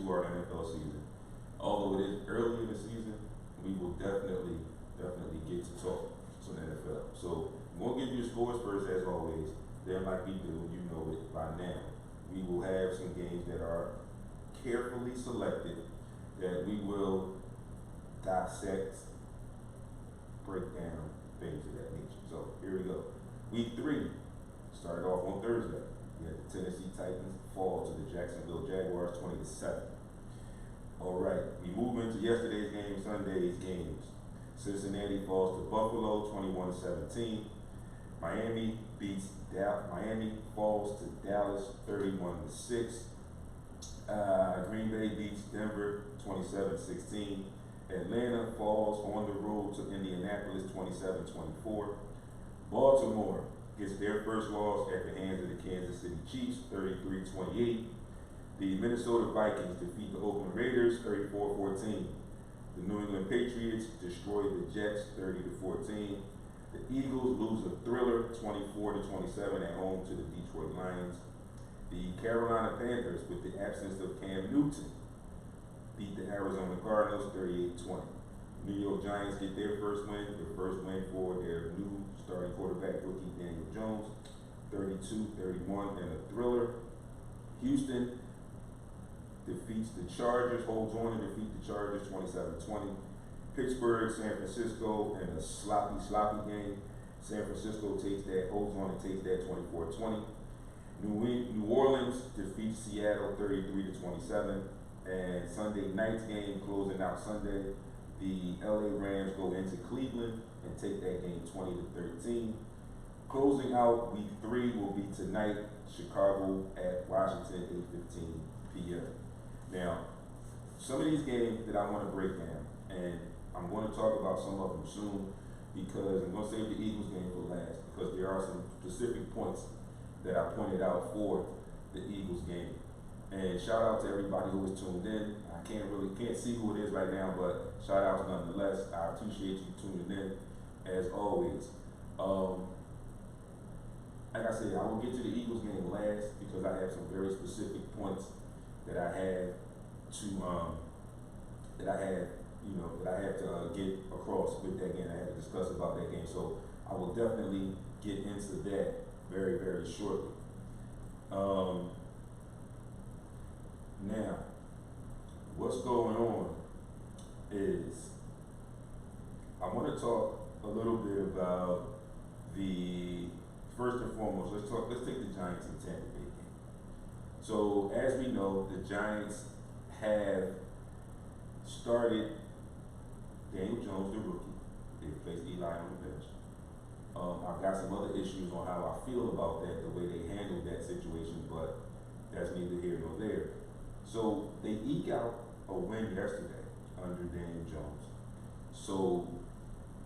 into our NFL season. Although it is early in the season, we will definitely get to talk some NFL. So I'm gonna give you the scores first, as always. Then, like we do, you know it by now. We will have some games that are carefully selected that we will dissect, break down, things of that nature. So here we go. Week 3 started off on Thursday. We had the Tennessee Titans fall to the Jacksonville Jaguars 20-7. All right, we move into yesterday's game, Sunday's games. Cincinnati falls to Buffalo 21-17. Miami falls to Dallas 31-6. Green Bay beats Denver 27-16. Atlanta falls on the road to Indianapolis 27-24. Baltimore gets their first loss at the hands of the Kansas City Chiefs 33-28. The Minnesota Vikings defeat the Oakland Raiders 34-14. The New England Patriots destroy the Jets 30-14. The Eagles lose a thriller 24-27 at home to the Detroit Lions. The Carolina Panthers, with the absence of Cam Newton, beat the Arizona Cardinals 38-20. New York Giants get their first win for their new starting quarterback rookie Daniel Jones, 32-31 in a thriller. Houston defeats the Chargers, holds on and defeat the Chargers 27-20. Pittsburgh, San Francisco in a sloppy game. San Francisco holds on and takes that 24-20. New Orleans defeats Seattle 33-27. And Sunday night's game, closing out Sunday, the LA Rams go into Cleveland and take that game 20-13. Closing out week 3 will be tonight, Chicago at Washington, 8:15 p.m. Now, some of these games that I want to break down, and I'm going to talk about some of them soon, because I'm going to save the Eagles game for last, because there are some specific points that I pointed out for the Eagles game. And shout out to everybody who was tuned in. I can't see who it is right now, but shout out nonetheless. I appreciate you tuning in as always. Like I said, I will get to the Eagles game last because I have some very specific points that I have to get across with that game. I have to discuss about that game. So I will definitely get into that very, very shortly. Now, what's going on is I want to talk a little bit about first and foremost, let's take the Giants and Tampa Bay game. So as we know, the Giants have started Daniel Jones, the rookie. They replaced Eli on the bench. I've got some other issues on how I feel about that, the way they handled that situation, but that's neither here nor there. So they eke out a win yesterday under Daniel Jones. So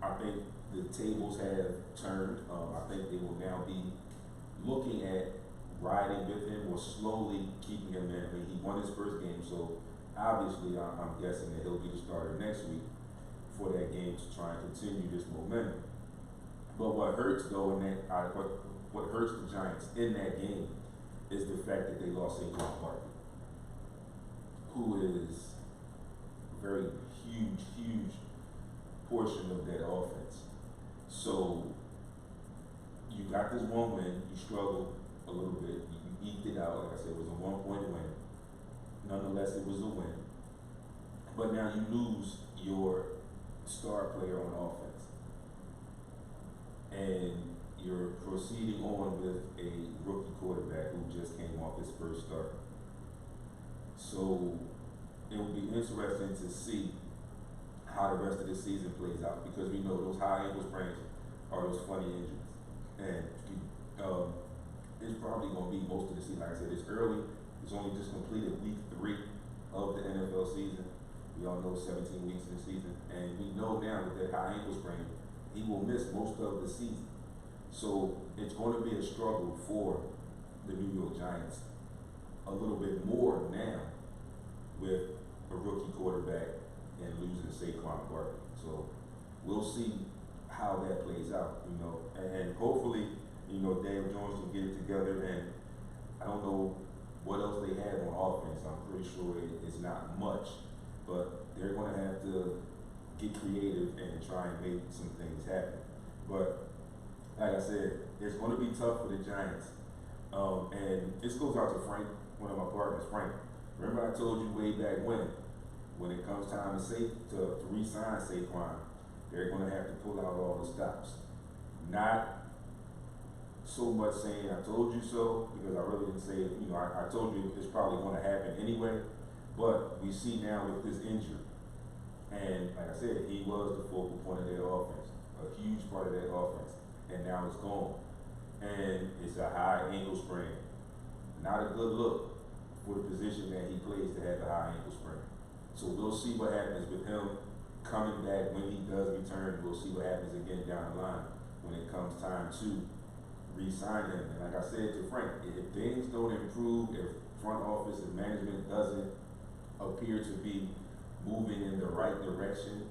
I think the tables have turned. I think they will now be looking at riding with him or slowly keeping him in. I mean, he won his first game, so obviously I'm guessing that he'll be the starter next week for that game to try and continue this momentum. But what hurts though what hurts the Giants in that game is the fact that they lost Saquon Barkley, who is a very huge portion of that offense. So you got this one win, you struggled a little bit, you eked it out. Like I said, it was a 1-point win. Nonetheless, it was a win. But now you lose your star player on offense. And you're proceeding on with a rookie quarterback who just came off his first start. So it will be interesting to see how the rest of the season plays out, because we know those high ankle sprains are those funny injuries. And it's probably going to be most of the season. Like I said, it's early. It's only just completed week 3 of the NFL season. We all know 17 weeks in the season. And we know now with that high ankle sprain, he will miss most of the season. So it's going to be a struggle for the New York Giants a little bit more now with a rookie quarterback and losing Saquon Barkley. So we'll see how that plays out, and hopefully, Daniel Jones can get it together. And I don't know what else they have on offense. I'm pretty sure it's not much, but they're going to have to get creative and try and make some things happen. But like I said, it's going to be tough for the Giants. And this goes out to Frank, one of my partners, Frank. Remember I told you way back when it comes time to re-sign Saquon, they're going to have to pull out all the stops. Not so much saying I told you so, because I really didn't say it. I told you it's probably going to happen anyway. But we see now with this injury, and like I said, he was the focal point of their offense, a huge part of their offense, and now it's gone. And it's a high ankle sprain. Not a good look for the position that he plays to have a high ankle sprain. So we'll see what happens with him coming back when he does return. We'll see what happens again down the line when it comes time to re-sign him. And like I said to Frank, if things don't improve, if front office and management doesn't appear to be moving in the right direction,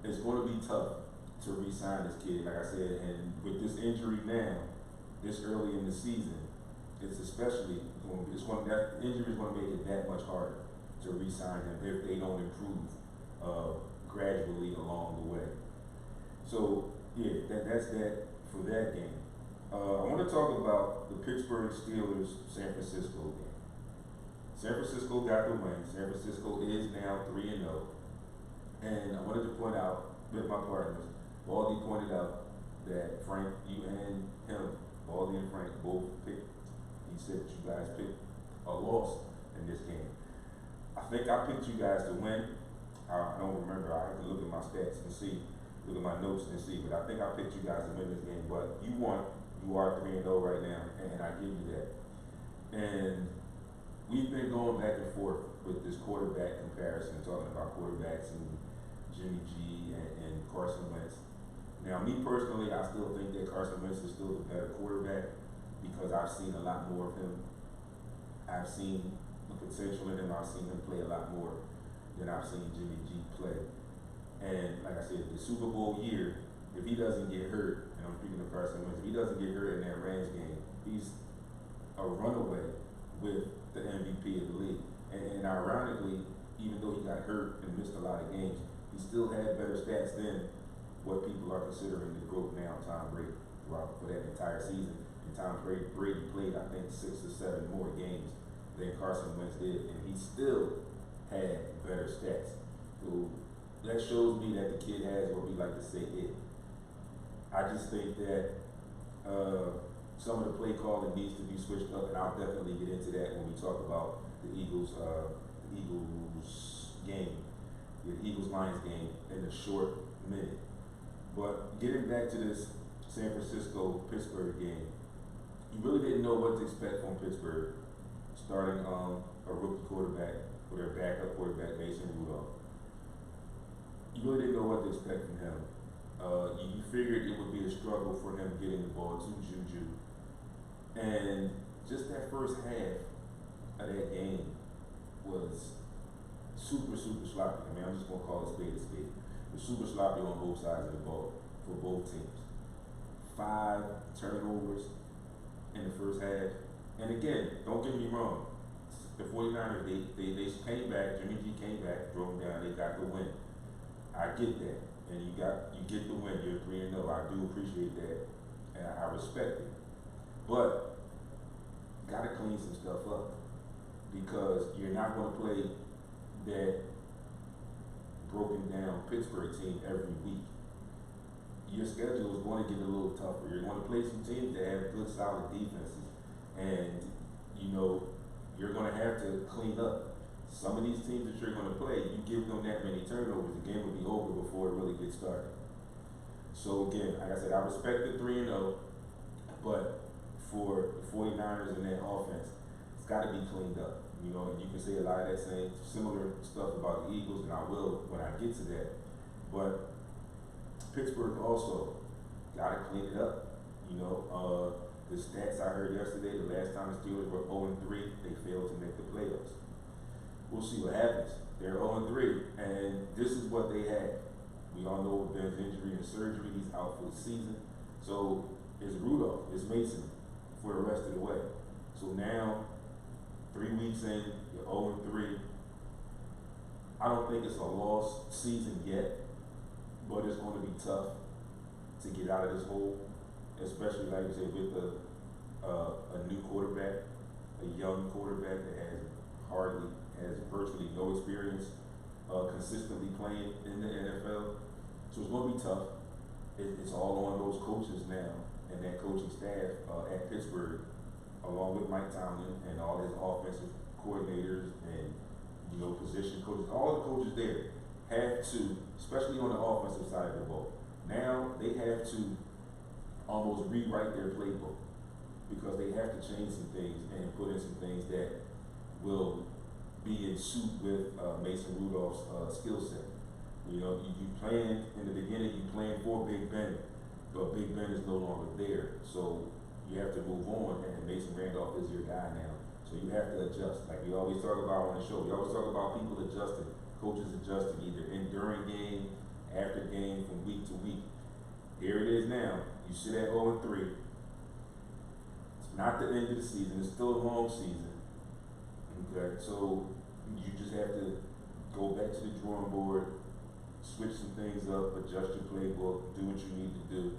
it's going to be tough to re-sign this kid, like I said. And with this injury now, this early in the season, it's especially that injury is going to make it that much harder to re-sign him if they don't improve gradually along the way. So yeah, that's that for that game. I want to talk about the Pittsburgh Steelers San Francisco game. San Francisco got the win. San Francisco is now 3-0. And I wanted to point out with my partners, Baldy pointed out that Frank, you and him, Baldy and Frank both picked, he said that you guys picked a loss in this game. I think I picked you guys to win. I don't remember. I have to look at my stats and see, look at my notes and see. But I think I picked you guys to win this game. But you won. You are 3-0 right now, and I give you that. And we've been going back and forth with this quarterback comparison, talking about quarterbacks and Jimmy G and Carson Wentz. Now, me personally, I still think that Carson Wentz is still the better quarterback because I've seen a lot more of him. I've seen the potential in him. I've seen him play a lot more than I've seen Jimmy G play. And like I said, the Super Bowl year, if he doesn't get hurt, and I'm speaking of Carson Wentz, if he doesn't get hurt in that Rams game, he's a runaway with the MVP of the league. And ironically, even though he got hurt and missed a lot of games, he still had better stats than what people are considering the GOAT now, Tom Brady, for that entire season. And Tom Brady played, I think, 6 or 7 more games than Carson Wentz did, and he still had better stats. So that shows me that the kid has what we like to say it. I just think that some of the play calling needs to be switched up, and I'll definitely get into that when we talk about the Eagles game, the Eagles-Lions game in a short minute. But getting back to this San Francisco-Pittsburgh game, you really didn't know what to expect from Pittsburgh, starting a rookie quarterback or their backup quarterback, Mason Rudolph. You really didn't know what to expect from him. You figured it would be a struggle for him getting the ball to Juju. And just that first half of that game was super, super sloppy. I mean, I'm just going to call it spade a spade. It was super sloppy on both sides of the ball for both teams. 5 turnovers in the first half. And again, don't get me wrong. The 49ers, they came back. Jimmy G came back, drove them down. They got the win. I get that. And you get the win. You're 3-0. I do appreciate that. And I respect it. But you got to clean some stuff up, because you're not going to play that broken down Pittsburgh team every week. Your schedule is going to get a little tougher. You're going to play some teams that have good, solid defenses, and you're going to have to clean up. Some of these teams that you're going to play, you give them that many turnovers, the game will be over before it really gets started. So again, like I said, I respect the 3-0, but for the 49ers and their offense, it's got to be cleaned up. And you can say a lot of that same similar stuff about the Eagles, and I will when I get to that. But Pittsburgh also got to clean it up. The stats I heard yesterday, the last time the Steelers were 0-3, they failed to make the playoffs. We'll see what happens. They're 0-3, and this is what they had. We all know with Ben's injury and surgery, he's out for the season. So it's Rudolph, it's Mason for the rest of the way. So now 3 weeks in, you're 0-3. I don't think it's a lost season yet, but it's going to be tough to get out of this hole, especially like you said with a new quarterback, a young quarterback that has virtually no experience consistently playing in the NFL. So it's going to be tough. It's all on those coaches now and that coaching staff at Pittsburgh, along with Mike Tomlin and all his offensive coordinators and position coaches. All the coaches there have to, especially on the offensive side of the ball, now they have to almost rewrite their playbook because they have to change some things and put in some things that will be in suit with Mason Rudolph's skill set. You planned in the beginning, you planned for Big Ben, but Big Ben is no longer there. So you have to move on, and Mason Randolph is your guy now. So you have to adjust. Like we always talk about on the show, we always talk about people adjusting, coaches adjusting either during game, after game, from week to week. Here it is now. You sit at 0-3. It's not the end of the season. It's still a long season. Okay, so you just have to go back to the drawing board, switch some things up, adjust your playbook, do what you need to do,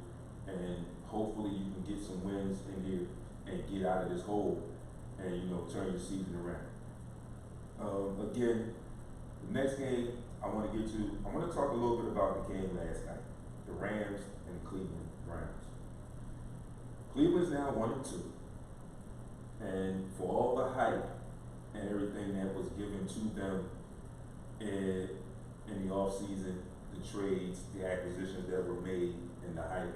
and hopefully you can get some wins in here and get out of this hole and turn your season around. Again, the next game I want to talk a little bit about the game last night, the Rams and the Cleveland Browns. Cleveland's now 1-2, and for all the hype and everything that was given to them in the offseason, the trades, the acquisitions that were made, and the hype,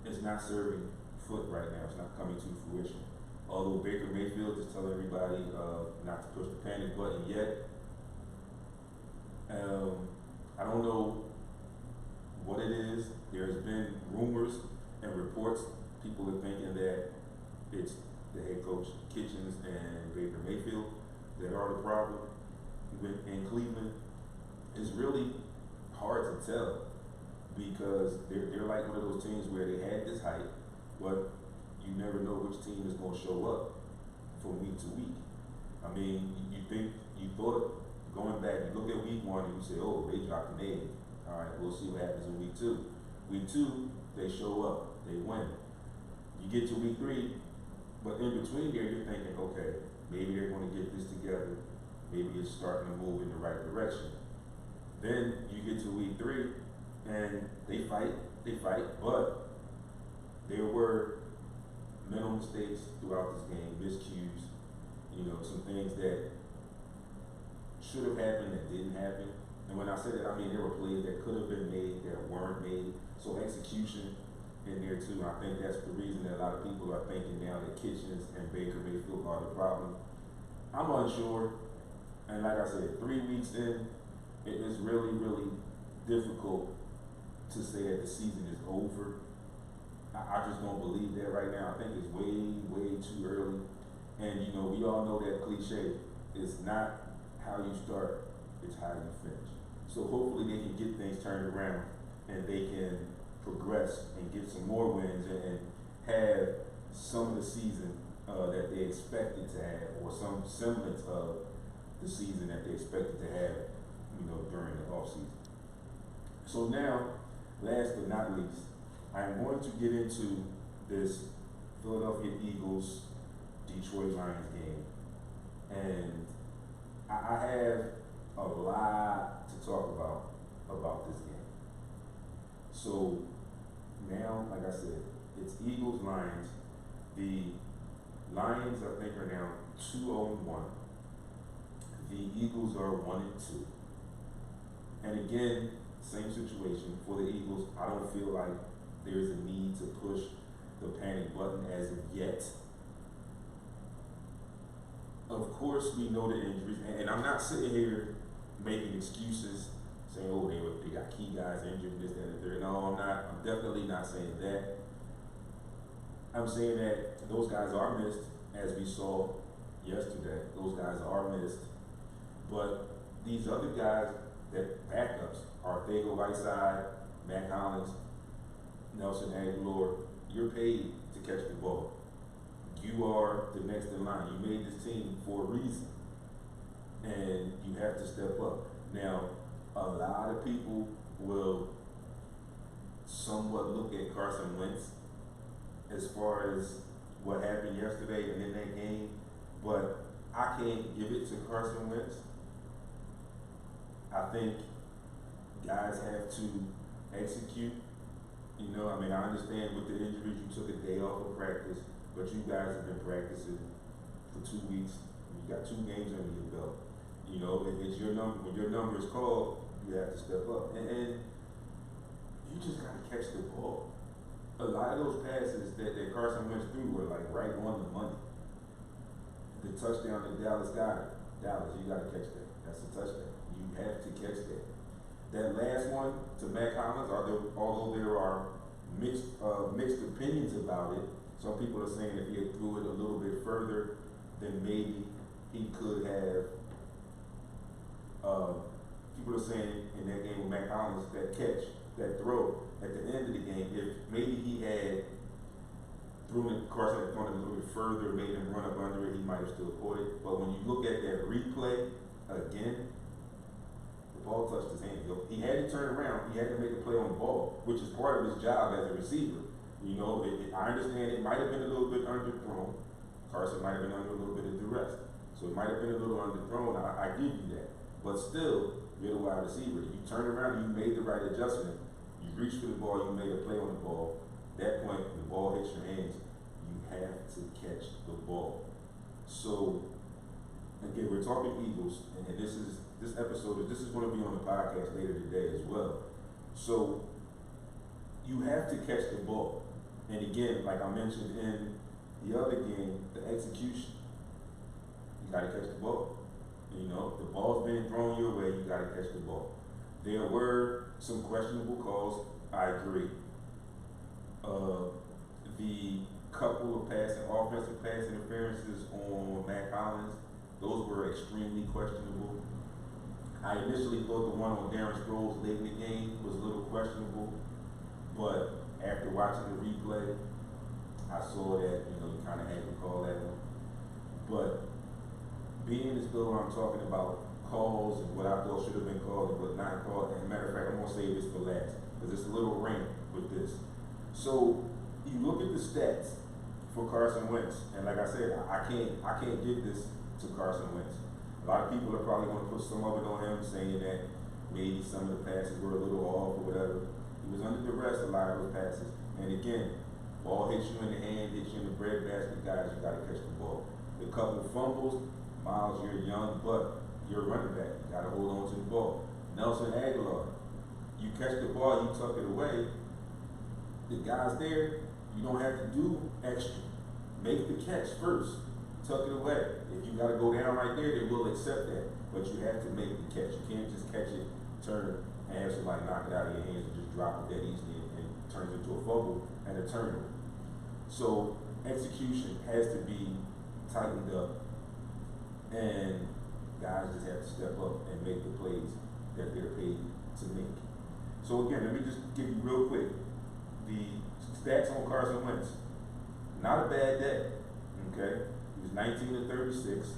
it's not serving foot right now. It's not coming to fruition. Although Baker Mayfield is telling everybody not to push the panic button yet, I don't know what it is. There's been rumors and reports. People are thinking that it's the head coach Kitchens and Baker Mayfield that are the problem in Cleveland. It's really hard to tell because they're like one of those teams where they had this hype, but you never know which team is going to show up from week to week. I mean, you thought going back, you look at week 1 and you say, oh, they dropped an egg. All right, we'll see what happens in week 2. Week 2, they show up, they win. You get to week 3, but in between there, you're thinking, okay, maybe they're going to get this together. Maybe it's starting to move in the right direction. Then you get to week 3, and they fight, but there were mental mistakes throughout this game, miscues, some things that should have happened that didn't happen. And when I say that, I mean there were plays that could have been made that weren't made. So execution in there too. I think that's the reason that a lot of people are thinking now that Kitchens and Baker Mayfield are the problem. I'm unsure. And like I said, 3 weeks in, it is really, really difficult to say that the season is over. I just don't believe that right now. I think it's way, way too early. And we all know that cliche. It's not how you start, it's how you finish. So hopefully they can get things turned around and they can progress and get some more wins and have some of the season that they expected to have, or some semblance of the season that they expected to have, during the offseason. So now, last but not least, I'm going to get into this Philadelphia Eagles Detroit Lions game. And I have a lot to talk about this game. So now, like I said, it's Eagles Lions. The Lions, I think, are now 2-1. The Eagles are 1-2. And again, same situation for the Eagles. I don't feel like there's a need to push the panic button as of yet. Of course, we know the injuries, and I'm not sitting here making excuses, saying, oh, they got key guys injured, this, that, and the third. No, I'm not. I'm definitely not saying that. I'm saying that those guys are missed, as we saw yesterday. Those guys are missed. But these other guys, that backups, Arcega-Whiteside, Matt Collins, Nelson Aguilar, you're paid to catch the ball. You are the next in line. You made this team for a reason, and you have to step up. Now, a lot of people will somewhat look at Carson Wentz as far as what happened yesterday and in that game, but I can't give it to Carson Wentz. I think guys have to execute. You know, I mean, I understand with the injuries, you took a day off of practice, but you guys have been practicing for 2 weeks. You got 2 games under your belt. You know, it's your number. When your number is called, you have to step up. And you just got to catch the ball. A lot of those passes that Carson Wentz threw were like right on the money. The touchdown that Dallas got it. Dallas, you got to catch that. That's a touchdown. You have to catch that. That last one to Mac Hollins, although there are mixed opinions about it, some people are saying if he had threw it a little bit further, then maybe he could have. People are saying in that game with Mac Hollins, that catch, that throw at the end of the game, if maybe he had Carson had thrown it a little bit further, made him run up under it, he might have still caught it. But when you look at that replay again, the ball touched his hand. He had to turn around. He had to make a play on the ball, which is part of his job as a receiver. You know, I understand it might have been a little bit underthrown. Carson might have been under a little bit of duress. So it might have been a little underthrown. I give you that. But still, you're the wide receiver. You turn around, you made the right adjustment. You reached for the ball, you made a play on the ball. At that point, when the ball hits your hands, you have to catch the ball. So, again, we're talking Eagles, and this episode, this is going to be on the podcast later today as well. So, you have to catch the ball. And again, like I mentioned in the other game, the execution. You got to catch the ball. You know, the ball's being thrown your way, you got to catch the ball. There were some questionable calls, I agree. The couple of offensive pass interferences on Mac Hollins, those were extremely questionable. I initially thought the one on Darren Sproles late in the game was a little questionable, but after watching the replay, I saw that, you kind of had to call that one. But being as though I'm talking about calls and what I thought should have been called and what not called, and matter of fact, I'm going to save this for last, because it's a little rant with this. So, you look at the stats for Carson Wentz, and like I said, I can't give this to Carson Wentz. A lot of people are probably going to put some of it on him, saying that maybe some of the passes were a little off or whatever. He was under duress a lot of those passes. And again, ball hits you in the hand, hits you in the breadbasket, guys, you got to catch the ball. The couple of fumbles, Miles, you're young, but you're a running back. You got to hold on to the ball. Nelson Aguilar, you catch the ball, you tuck it away. The guys there, you don't have to do extra. Make the catch first. Tuck it away. If you got to go down right there, they will accept that. But you have to make the catch. You can't just catch it, turn, and have somebody knock it out of your hands and just drop it that easily and turns into a fumble and a turnover. So execution has to be tightened up, and guys just have to step up and make the plays that they're paid to make. So again, let me just give you real quick the stats on Carson Wentz. Not a bad day, okay? He was 19 to 36,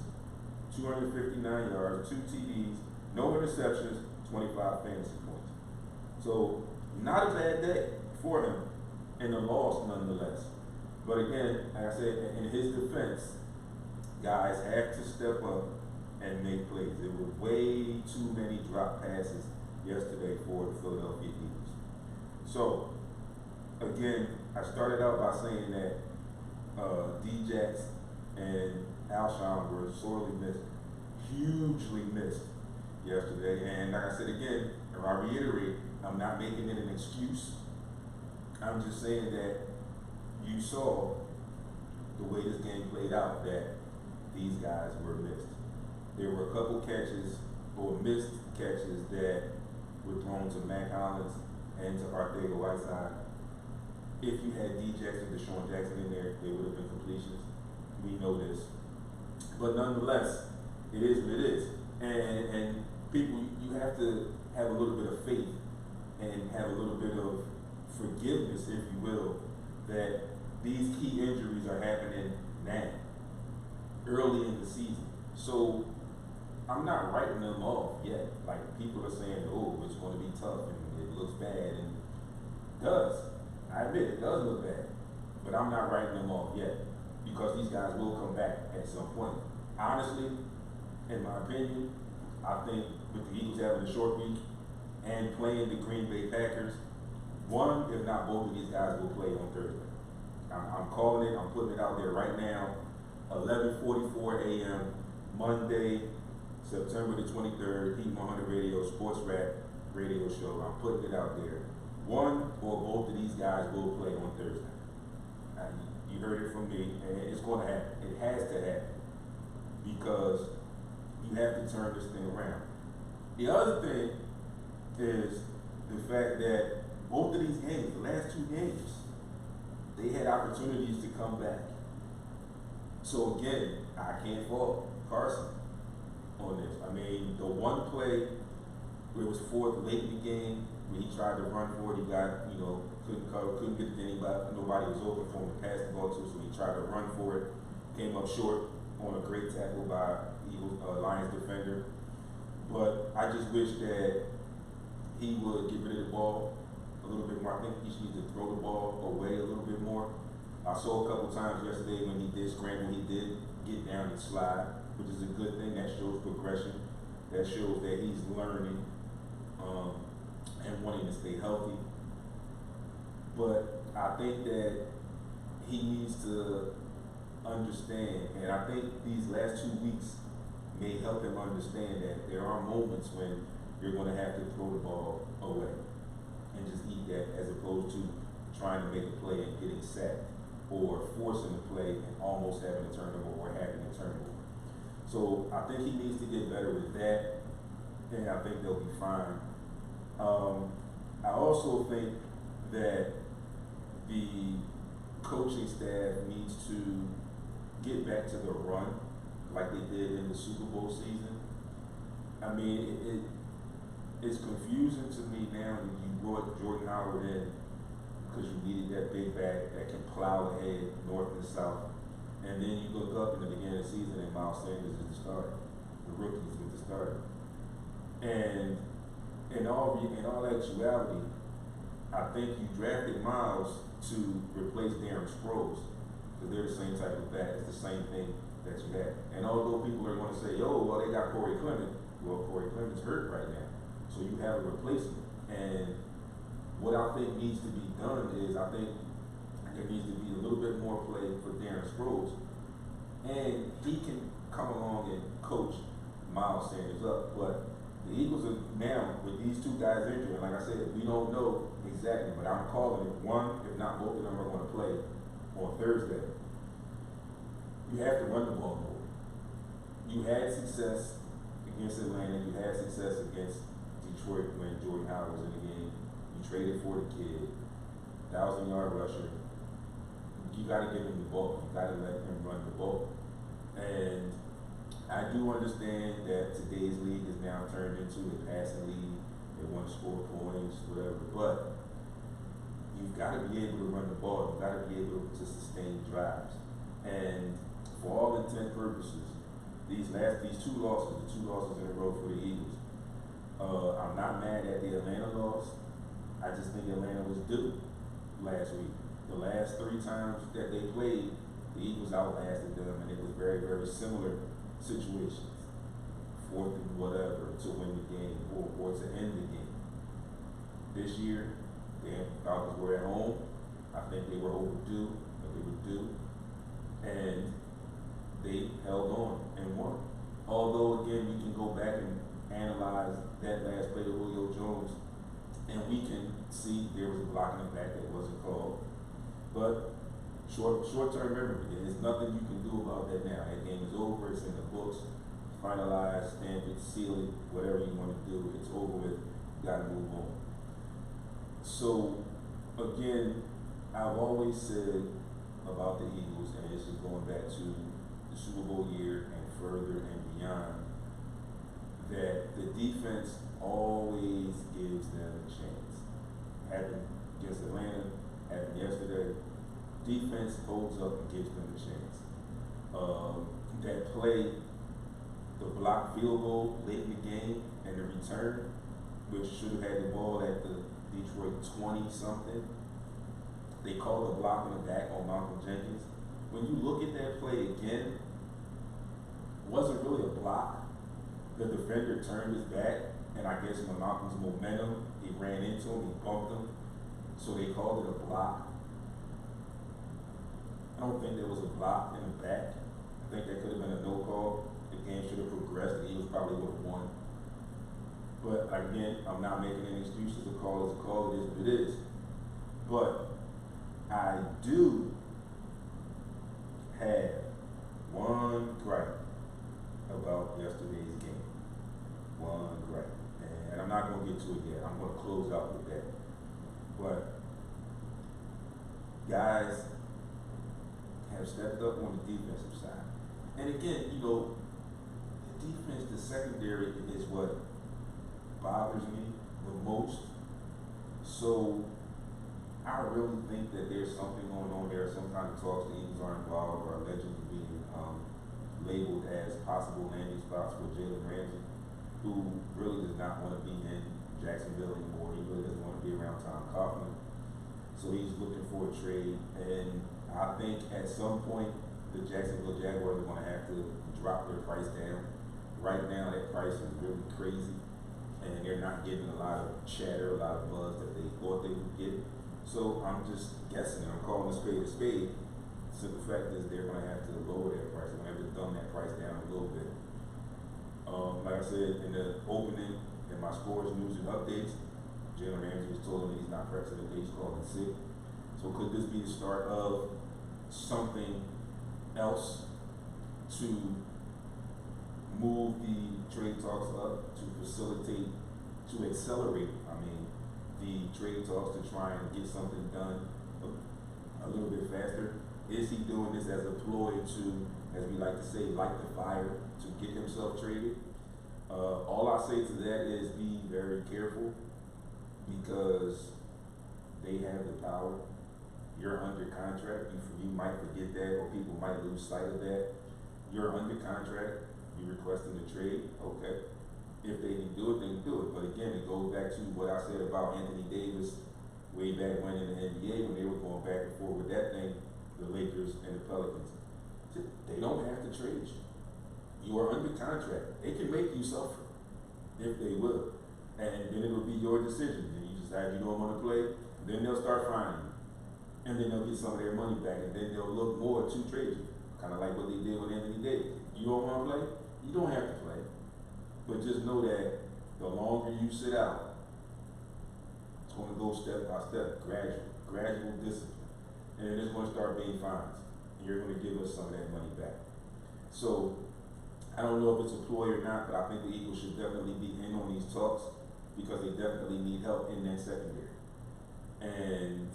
259 yards, 2 TDs, no interceptions, 25 fantasy points. So not a bad day for him, and a loss nonetheless. But again, like I said, in his defense, guys have to step up and make plays. There were way too many drop passes yesterday for the Philadelphia Eagles. So, again, I started out by saying that D-Jacks and Alshon were sorely missed, hugely missed yesterday. And like I said again, and I reiterate, I'm not making it an excuse. I'm just saying that you saw the way this game played out, that these guys were missed. There were a couple catches or missed catches that were thrown to Mac Hollins and to Arcega-Whiteside. If you had D-Jacks and Deshaun Jackson in there, they would have been completions. We know this. But nonetheless, it is what it is. And people, you have to have a little bit of faith and have a little bit of forgiveness, if you will, that these key injuries are happening now, early in the season. So I'm not writing them off yet. Like people are saying, oh, it's going to be tough and it looks bad, and it does. I admit it does look bad, but I'm not writing them off yet because these guys will come back at some point. Honestly, in my opinion, I think with the Eagles having a short week and playing the Green Bay Packers, one, if not both of these guys will play on Thursday. I'm calling it, I'm putting it out there right now, 11:44 a.m., Monday, September the 23rd, Heat 100 Radio, SportsRap radio show. I'm putting it out there. One or both of these guys will play on Thursday. You heard it from me, and it's going to happen. It has to happen because you have to turn this thing around. The other thing is the fact that both of these games, the last two games, they had opportunities to come back. So again, I can't fault Carson on this. I mean, the one play where it was fourth late in the game, when he tried to run for it, he got, couldn't cover, couldn't get to anybody, nobody was open for him to pass the ball to, so he tried to run for it, came up short on a great tackle by Eagles, Lions defender. But I just wish that he would get rid of the ball a little bit more. I think he should need to throw the ball away a little bit more. I saw a couple times yesterday when he did scramble, he did get down and slide, which is a good thing. That shows progression. That shows that he's learning and wanting to stay healthy. But I think that he needs to understand, and I think these last 2 weeks may help him understand that there are moments when you're going to have to throw the ball away and just eat that, as opposed to trying to make a play and getting sacked, or forcing a play and almost having a turnover or having a turnover. So I think he needs to get better with that, and I think they'll be fine. I also think that the coaching staff needs to get back to the run like they did in the Super Bowl season. I mean, it's confusing to me now that you brought Jordan Howard in because you needed that big back that can plow ahead north and south. And then you look up in the beginning of the season and Miles Sanders is the starter. The rookie is with the starter. And in all actuality, I think you drafted Miles to replace Darren Sproles because they're the same type of back. It's the same thing that you had. And although people are going to say, oh, well, they got Corey Clement. Well, Corey Clement's hurt right now. So you have a replacement. And what I think needs to be done is I think there needs to be a little bit more play for Darren Sproles. And he can come along and coach Miles Sanders up. But the Eagles are now, with these two guys injured, and like I said, we don't know exactly, but I'm calling it one, if not both of them are going to play on Thursday. You have to run the ball more. You had success against Atlanta. You had success against Detroit when Jordan Howard was in the game. You traded for the kid, 1,000-yard rusher. You got to give him the ball. You got to let him run the ball. And I do understand that today's league is now turned into a passing league. They want to score points, whatever. But you've got to be able to run the ball. You've got to be able to sustain drives. And for all intent purposes, these two losses, the two losses in a row for the Eagles, I'm not mad at the Atlanta loss. I just think Atlanta was due last week. The last 3 times that they played, the Eagles outlasted them, and it was very, very similar situations. 4th and whatever to win the game or to end the game. This year, the Falcons were at home. I think they were overdue, but they were due. And they held on and won. Although, again, we can go back and analyze that last play to Julio Jones, and we can see there was a block in the back that wasn't called. But short-term memory, there's nothing you can do about that now. That game is over, it's in the books, finalized, stamp it, seal it, whatever you want to do, it's over with, you got to move on. So, again, I've always said about the Eagles, and this is going back to the Super Bowl year and further and beyond, that the defense always gives them a chance. Happened against Atlanta, happened yesterday. Defense holds up and gives them a chance. that play the block field goal late in the game and the return, which should have had the ball at the Detroit 20 something. They called the block in the back on Malcolm Jenkins. When you look at that play again, it wasn't really a block. The defender turned his back, and I guess when Malcolm's momentum, he ran into him, he bumped him, so they called it a block. I don't think there was a block in the back. I think that could have been a no call. The game should have progressed, and the Eagles probably would have won. But again, I'm not making any excuses. A call is a call. It is what it is. But I do have one gripe about yesterday's game. One gripe. And I'm not going to get to it yet. I'm going to close out with that. But guys have stepped up on the defensive side. And again, you know, the defense, the secondary is what bothers me the most. So I really think that there's something going on there. Some kind of talks the Eagles are involved or allegedly being labeled as possible landing spots for Jalen Ramsey, who really does not want to be in Jacksonville anymore. He really doesn't want to be around Tom Coughlin. So he's looking for a trade. And I think at some point the Jacksonville Jaguars are going to have to drop their price down. Right now that price is really crazy, and they're not getting a lot of chatter, a lot of buzz that they thought they would get. So I'm just guessing. I'm calling a spade a spade. Simple fact is they're going to have to lower their price. They're going to have to dumb that price down a little bit. Like I said in the opening, in my sports news and updates, Jalen Ramsey was told that he's not practicing the day. He's called in sick. So could this be the start of something else to move the trade talks up, to facilitate, to accelerate, the trade talks, to try and get something done a little bit faster? Is he doing this as a ploy to, as we like to say, light the fire to get himself traded? All I say to that is be very careful, because they have the power. You're under contract. You might forget that, or people might lose sight of that. You're under contract. You're requesting a trade. Okay. If they can do it, they can do it. But again, it goes back to what I said about Anthony Davis way back when in the NBA, when they were going back and forth with that thing, the Lakers and the Pelicans. They don't have to trade you. You are under contract. They can make you suffer if they will. And then it'll be your decision. And you decide you don't want to play, then they'll start fining you. And then they'll get some of their money back, and then they'll look more to trade you. Kind of like what they did with Anthony Davis. You don't want to play? You don't have to play. But just know that the longer you sit out, it's going to go step by step, gradual discipline. And then it's going to start being fines. And you're going to give us some of that money back. So I don't know if it's a ploy or not, but I think the Eagles should definitely be in on these talks, because they definitely need help in that secondary. And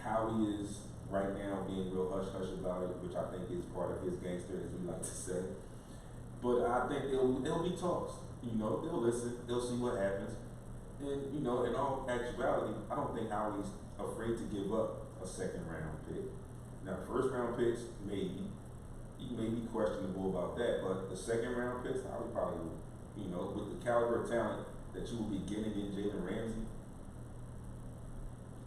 Howie is right now being real hush-hush about it, which I think is part of his gangster, as we like to say. But I think there'll be talks. You know, they'll listen, they'll see what happens. And, you know, in all actuality, I don't think Howie's afraid to give up a second-round pick. Now, first-round picks, maybe. He may be questionable about that, but the second-round picks, Howie probably, you know, with the caliber of talent that you will be getting in Jalen Ramsey,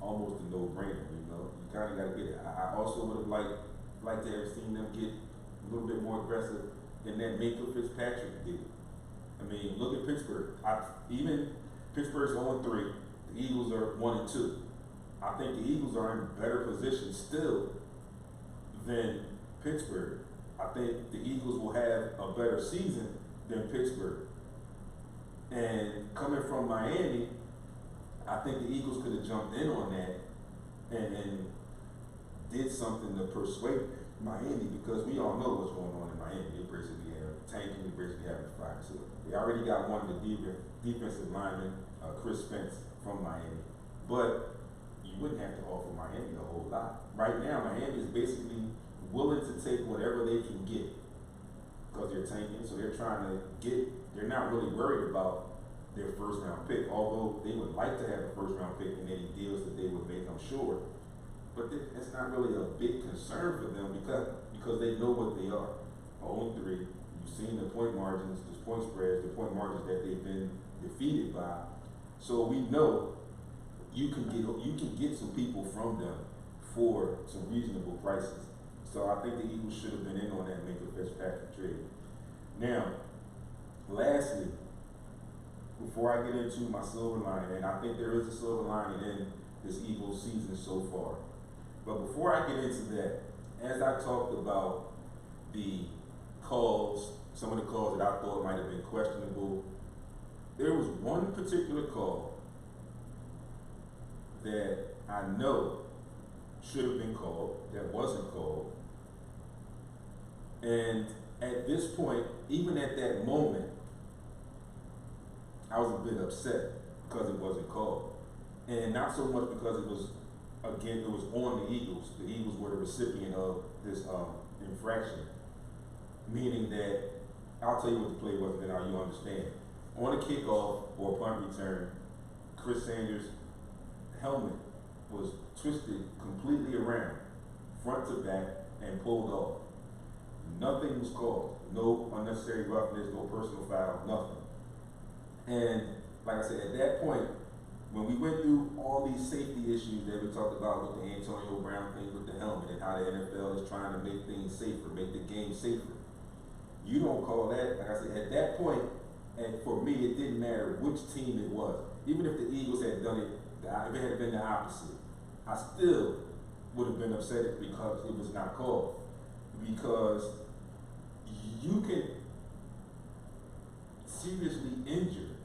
almost a no-brainer, you know. You kind of got to get it. I also would have liked to have seen them get a little bit more aggressive than that Minkah Fitzpatrick did. I mean, look at Pittsburgh. Even Pittsburgh's 0-3. The Eagles are 1-2. I think the Eagles are in a better position still than Pittsburgh. I think the Eagles will have a better season than Pittsburgh. And coming from Miami, I think the Eagles could have jumped in on that and did something to persuade Miami, because we all know what's going on in Miami. They basically have tanking, they basically have a fire. So they already got one of the defensive linemen, Chris Spence, from Miami. But you wouldn't have to offer Miami a whole lot. Right now, Miami is basically willing to take whatever they can get, because they're tanking. So they're trying to they're not really worried about their first-round pick, although they would like to have a first-round pick in any deals that they would make, I'm sure. But that's not really a big concern for them, because because they know what they are. 0-3. You've seen the point margins, the point spreads, the point margins that they've been defeated by. So we know you can get some people from them for some reasonable prices. So I think the Eagles should have been in on that Minkah Fitzpatrick trade. Now, lastly, before I get into my silver lining, and I think there is a silver lining in this Eagles season so far. But before I get into that, as I talked about the calls, some of the calls that I thought might have been questionable, there was one particular call that I know should have been called, that wasn't called. And at this point, even at that moment, I was a bit upset because it wasn't called. And not so much because it was, again, it was on the Eagles. The Eagles were the recipient of this infraction. Meaning that, I'll tell you what the play was, then you'll understand. On a kickoff or punt return, Chris Sanders' helmet was twisted completely around, front to back, and pulled off. Nothing was called. No unnecessary roughness, no personal foul, nothing. And like I said, at that point, when we went through all these safety issues that we talked about with the Antonio Brown thing with the helmet and how the NFL is trying to make things safer, make the game safer, you don't call that. Like I said, at that point, and for me, it didn't matter which team it was. Even if the Eagles had done it, if it had been the opposite, I still would have been upset because it was not called. Because you can seriously injure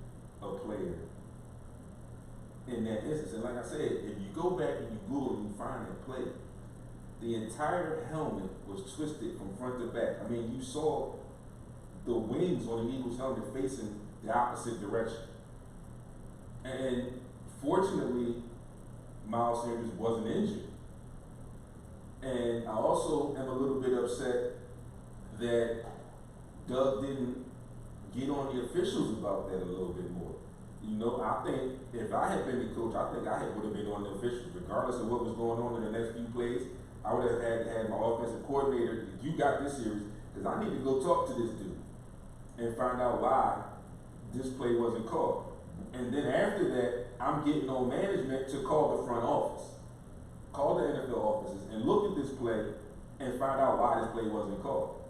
a player in that instance. And like I said, if you go back and you Google and you find that play, the entire helmet was twisted from front to back. I mean, you saw the wings on the Eagles helmet facing the opposite direction. And fortunately, Miles Sanders wasn't injured. And I also am a little bit upset that Doug didn't get on the officials about that a little bit more. You know, I think if I had been the coach, I think I would have been on the officials, regardless of what was going on in the next few plays. I would have had my offensive coordinator, you got this series, because I need to go talk to this dude and find out why this play wasn't called. And then after that, I'm getting on management to call the front office, call the NFL offices, and look at this play and find out why this play wasn't called.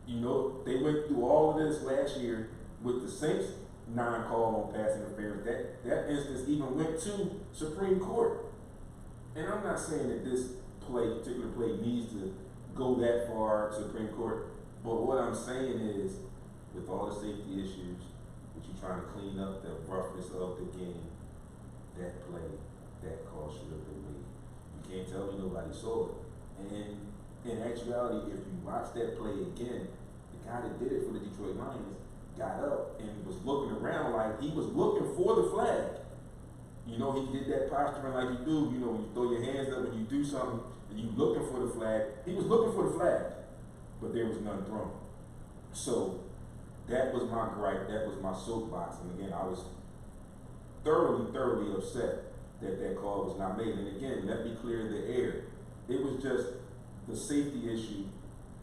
You know, they went through all of this last year with the Saints non-call on pass interference. That instance even went to Supreme Court. And I'm not saying that this particular play needs to go that far to Supreme Court, but what I'm saying is, with all the safety issues, with you trying to clean up the roughness of the game, that play, that call should have been made. You can't tell me nobody saw it. And in actuality, if you watch that play again, the guy that did it for the Detroit Lions got up and was looking around like he was looking for the flag. You know, he did that posturing like you do, you know, when you throw your hands up when you do something and you looking for the flag. He was looking for the flag, but there was none thrown. So that was my gripe, that was my soapbox. And again, I was thoroughly upset that that call was not made. And again, let me clear the air. It was just the safety issue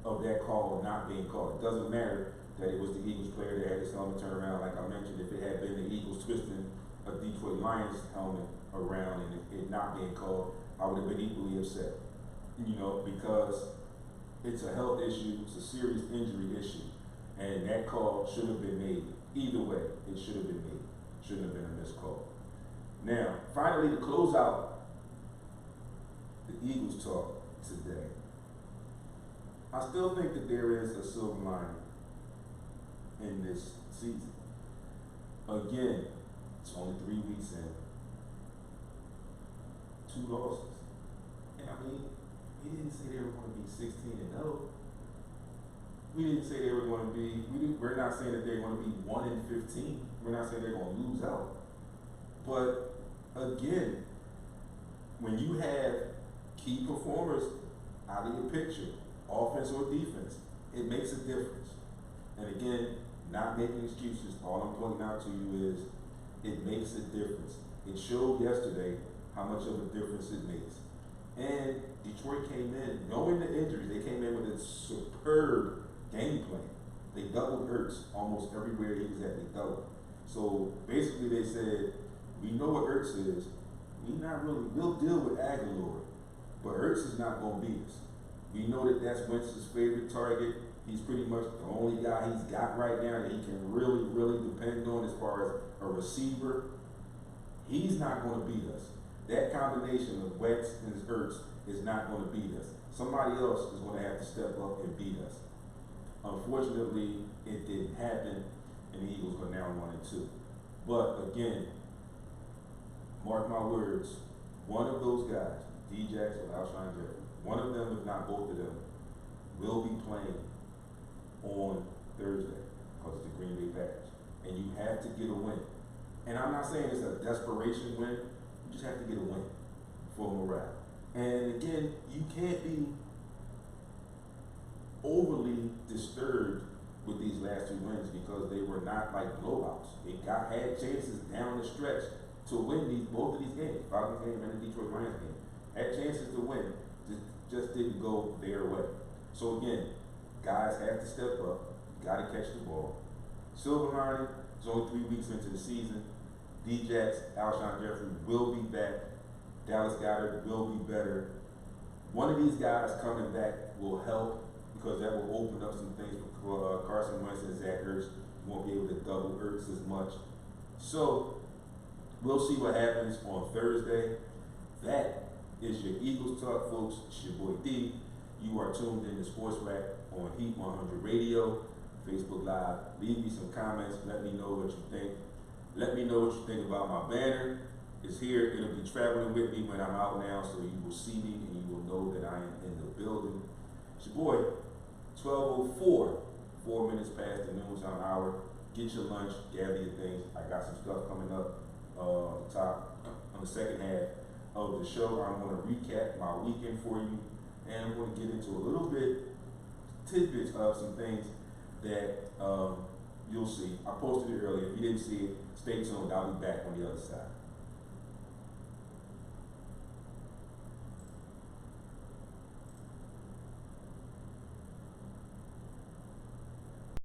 of that call not being called. It doesn't matter that it was the Eagles player that had his helmet turned around. Like I mentioned, if it had been the Eagles twisting a Detroit Lions helmet around and it not being called, I would have been equally upset. You know, because it's a health issue, it's a serious injury issue, and that call should have been made. Either way, it should have been made. Shouldn't have been a missed call. Now, finally, to close out the Eagles talk today, I still think that there is a silver lining in this season. Again, it's only 3 weeks in, 2 losses. And I mean, we didn't say they were going to be 16-0. We didn't say they were going to be, we're not saying that they're going to be 1-15. We're not saying they're going to lose out. But again, when you have key performers out of your picture, offense or defense, it makes a difference. And again, not making excuses, all I'm pointing out to you is it makes a difference. It showed yesterday how much of a difference it makes. And Detroit came in, knowing the injuries, they came in with a superb game plan. They doubled Ertz almost everywhere he was at, they doubled. So basically they said, we know what Ertz is, we'll deal with Aguilar, but Ertz is not going to beat us. We know that that's Wentz's favorite target. He's pretty much the only guy he's got right now that he can really, really depend on as far as a receiver. He's not going to beat us. That combination of Wentz and Ertz is not going to beat us. Somebody else is going to have to step up and beat us. Unfortunately, it didn't happen, and the Eagles are now 1-2. But again, mark my words, one of those guys, D-Jax or Alshon Jeffrey, one of them, if not both of them, will be playing on Thursday because it's the Green Bay Packers. And you have to get a win. And I'm not saying it's a desperation win, you just have to get a win for morale. And again, you can't be overly disturbed with these last 2 wins because they were not like blowouts. They had chances down the stretch to win both of these games, Falcons game and the Detroit Lions game. Had chances to win, just didn't go their way. So again, guys have to step up, got to catch the ball. Silver lining, it's only 3 weeks into the season. D-Jax, Alshon Jeffrey will be back. Dallas Goedert will be better. One of these guys coming back will help because that will open up some things for Carson Wentz and Zach Ertz. You won't be able to double Ertz as much. So we'll see what happens on Thursday. That is your Eagles Talk, folks. It's your boy D. You are tuned in to SportsRap on Heat 100 Radio, Facebook Live. Leave me some comments. Let me know what you think. Let me know what you think about my banner. It's here. It'll be traveling with me when I'm out now, so you will see me and you will know that I am in the building. It's your boy, 12:04, 4 minutes past the noontime hour. Get your lunch, gather your things. I got some stuff coming up on the top, on the second half of the show. I'm going to recap my weekend for you, and I'm going to get into a little bit, tidbits of some things that you'll see. I posted it earlier. If you didn't see it, stay tuned. I'll be back on the other side.